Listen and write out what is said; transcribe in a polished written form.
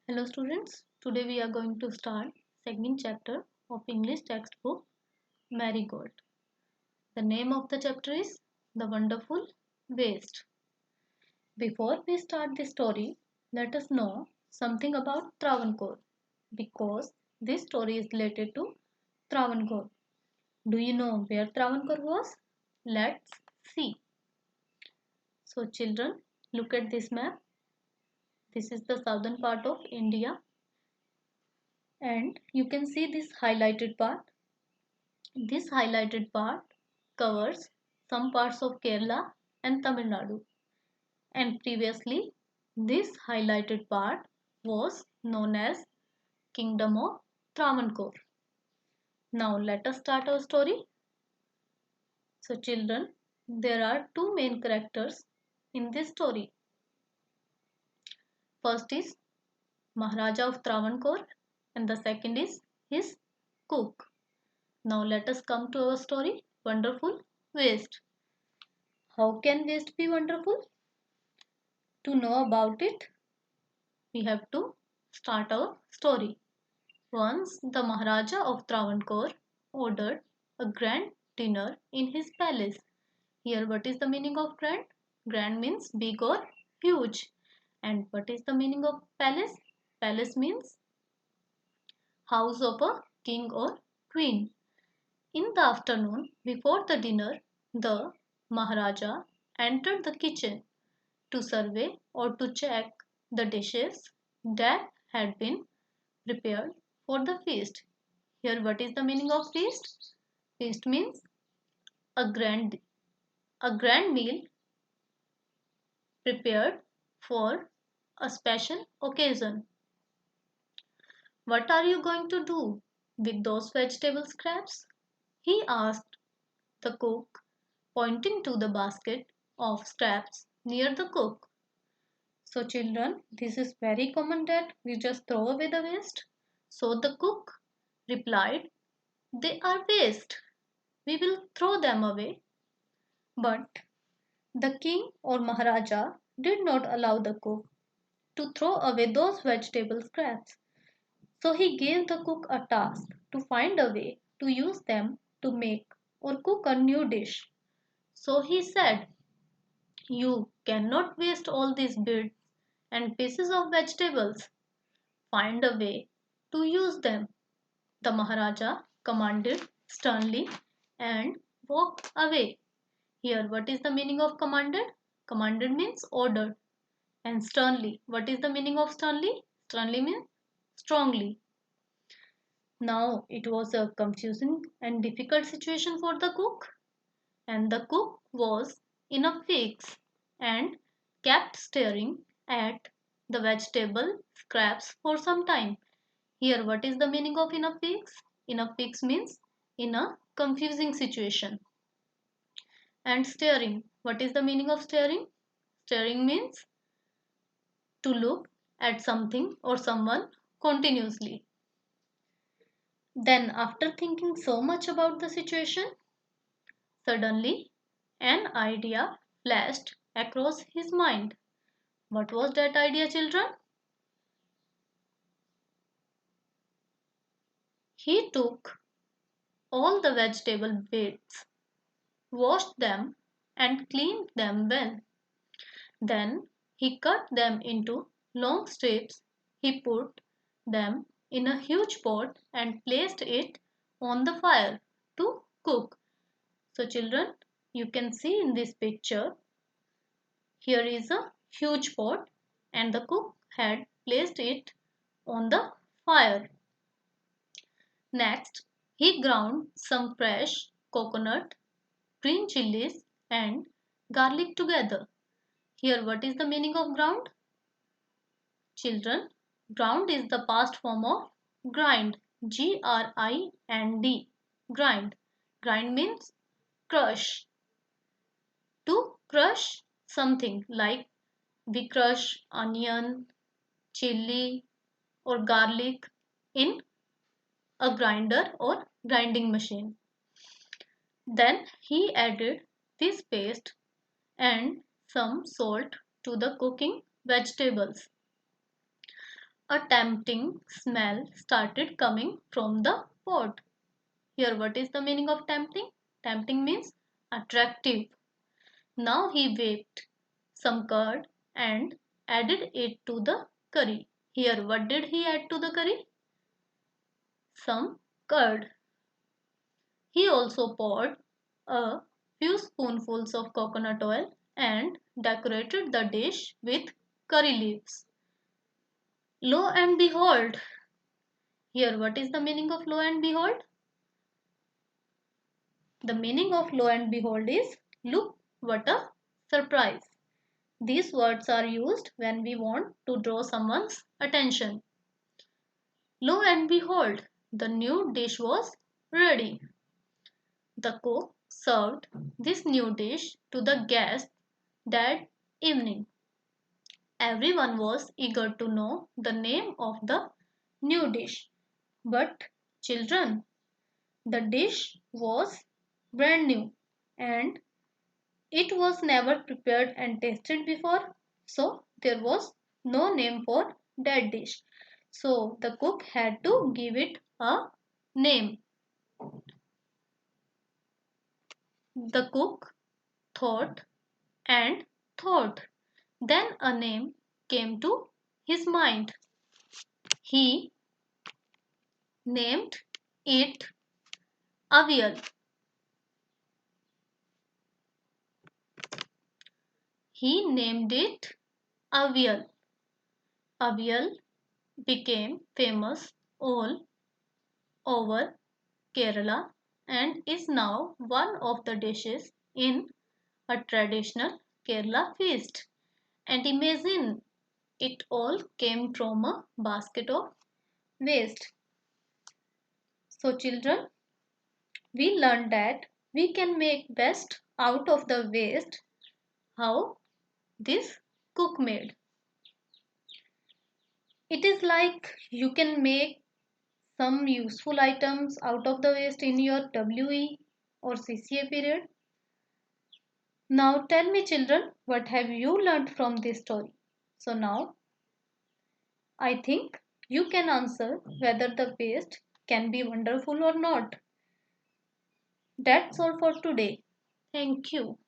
Hello students, today we are going to start second chapter of English textbook Marigold. The name of the chapter is The Wonderful Waste. Before we start the story, let us know something about Travancore because this story is related to Travancore. Do you know where Travancore was? Let's see. So children, look at this map. This is the southern part of India and you can see this highlighted part. This highlighted part covers some parts of Kerala and Tamil Nadu, and previously this highlighted part was known as Kingdom of Travancore. Now let us start our story. So children, there are two main characters in this story. First is Maharaja of Travancore and the second is his cook. Now let us come to our story, Wonderful Waste. How can waste be wonderful? To know about it, we have to start our story. Once the Maharaja of Travancore ordered a grand dinner in his palace. Here, what is the meaning of grand? Grand means big or huge. And what is the meaning of palace? Palace means house of a king or queen. In the afternoon, before the dinner, the Maharaja entered the kitchen to survey or to check the dishes that had been prepared for the feast. Here, what is the meaning of feast? Feast means a grand a grand meal prepared for a special occasion. What are you going to do with those vegetable scraps? He asked the cook, pointing to the basket of scraps near the cook. So children, this is very common that we just throw away the waste. So the cook replied, they are waste. We will throw them away. But the king or Maharaja did not allow the cook to throw away those vegetable scraps. So he gave the cook a task to find a way to use them to make or cook a new dish. So he said, you cannot waste all these bits and pieces of vegetables. Find a way to use them. The Maharaja commanded sternly and walked away. Here, what is the meaning of commanded? Commanded means ordered. And sternly, what is the meaning of sternly? Sternly means strongly. Now, it was a confusing and difficult situation for the cook, and the cook was in a fix and kept staring at the vegetable scraps for some time. Here, what is the meaning of in a fix? In a fix means in a confusing situation. And staring, what is the meaning of staring? Staring means to look at something or someone continuously. Then, after thinking so much about the situation, suddenly an idea flashed across his mind. What was that idea, children? He took all the vegetable bits, washed them, and cleaned them well. Then he cut them into long strips. He put them in a huge pot and placed it on the fire to cook. So, children, you can see in this picture, here is a huge pot and the cook had placed it on the fire. Next, he ground some fresh coconut, green chilies, and garlic together. Here, what is the meaning of ground? Children, ground is the past form of grind. Grind. Grind. Grind means crush. To crush something like we crush onion, chili, or garlic in a grinder or grinding machine. Then he added this paste and some salt to the cooking vegetables. A tempting smell started coming from the pot. Here, what is the meaning of tempting? Tempting means attractive. Now he whipped some curd and added it to the curry. Here, what did he add to the curry? Some curd. He also poured a few spoonfuls of coconut oil and decorated the dish with curry leaves. Lo and behold! Here, what is the meaning of lo and behold? The meaning of lo and behold is look what a surprise. These words are used when we want to draw someone's attention. Lo and behold, the new dish was ready. The cook served this new dish to the guests that evening. Everyone was eager to know the name of the new dish. But, children, the dish was brand new and it was never prepared and tasted before, so there was no name for that dish. So the cook had to give it a name. The cook thought and thought. Then a name came to his mind. He named it Avial. He named it Avial. Avial became famous all over Kerala and is now one of the dishes in a traditional Kerala feast. And imagine it all came from a basket of waste. So, children, we learned that we can make best out of the waste. How this cook made. It is like you can make some useful items out of the waste in your WE or CCA period. Now tell me children, what have you learned from this story? So now I think you can answer whether the waste can be wonderful or not. That's all for today. Thank you.